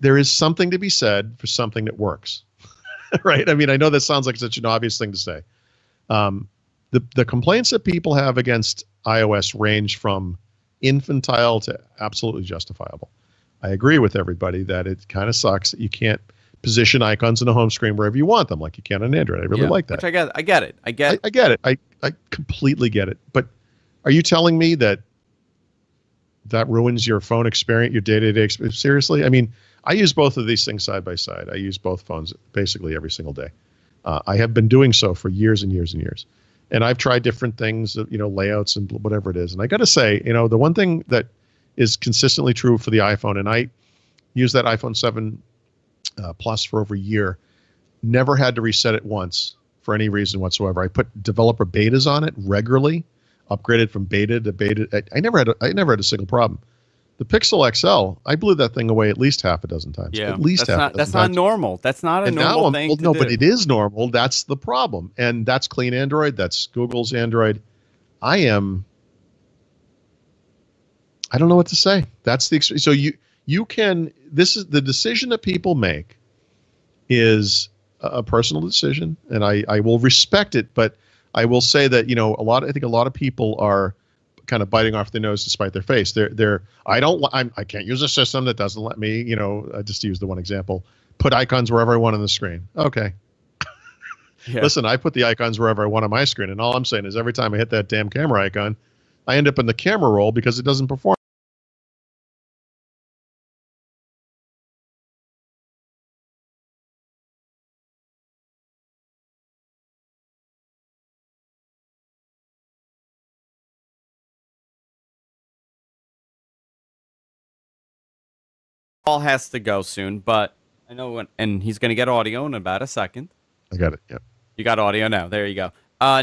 C: There is something to be said for something that works, right? I mean, I know that sounds like such an obvious thing to say. The complaints that people have against iOS range from infantile to absolutely justifiable. I agree with everybody that it kind of sucks that you can't position icons in the home screen wherever you want them, like you can on Android. I really like that.
A: Which I get it. I get
C: it. I completely get it. But are you telling me that ruins your phone experience, your day-to-day experience? Seriously? I mean, I use both of these things side by side. I use both phones basically every single day. I have been doing so for years and years and years. And I've tried different things, layouts and whatever it is. And I got to say, the one thing that is consistently true for the iPhone, and I use that iPhone 7 Plus for over a year, never had to reset it once for any reason whatsoever. I put developer betas on it regularly, upgraded from beta to beta. I never had a single problem. The Pixel XL, I blew that thing away at least half a dozen times.
A: Yeah,
C: at least half a dozen times.
A: That's not normal. That's not a normal thing to do.
C: No, but it is normal. That's the problem. And that's clean Android. That's Google's Android. I don't know what to say. That's the so you can. This is the decision that people make is a personal decision, and I will respect it. But I will say that I think a lot of people are kind of biting off their nose to spite their face. I can't use a system that doesn't let me, just to use the one example, put icons wherever I want on the screen. Okay. Yeah. Listen, I put the icons wherever I want on my screen, and all I'm saying is every time I hit that damn camera icon, I end up in the camera roll because it doesn't perform.
A: Paul has to go soon, but I know and he's going to get audio in about a second.
C: I got it. Yep.
A: You got audio now. There you go.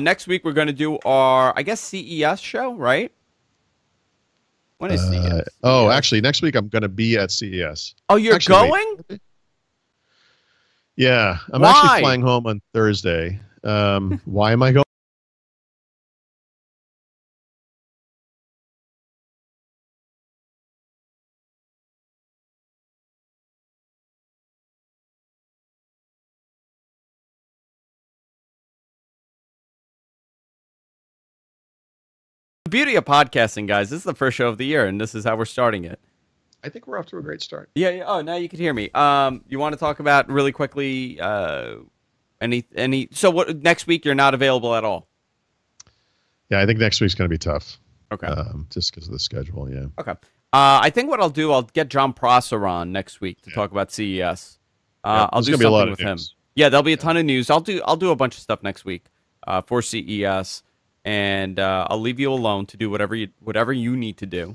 A: Next week we're going to do our, I guess, CES show, right? When is CES?
C: Actually, next week I'm going to be at CES.
A: Oh, you're going?
C: Yeah, I'm actually flying home on Thursday. Why am I going?
A: The beauty of podcasting, guys, this is the first show of the year, and this is how we're starting it.
C: I think we're off to a great start.
A: Yeah. Oh, now you can hear me. You want to talk about really quickly any? So what next week? You're not available at all.
C: Yeah, I think next week's going to be tough.
A: Okay.
C: Just because of the schedule. Yeah.
A: Okay. I think what I'll do, I'll get John Prosser on next week to talk about CES. I'll do something with him. Yeah, there'll be a ton of news. I'll do a bunch of stuff next week for CES. And I'll leave you alone to do whatever you need to do.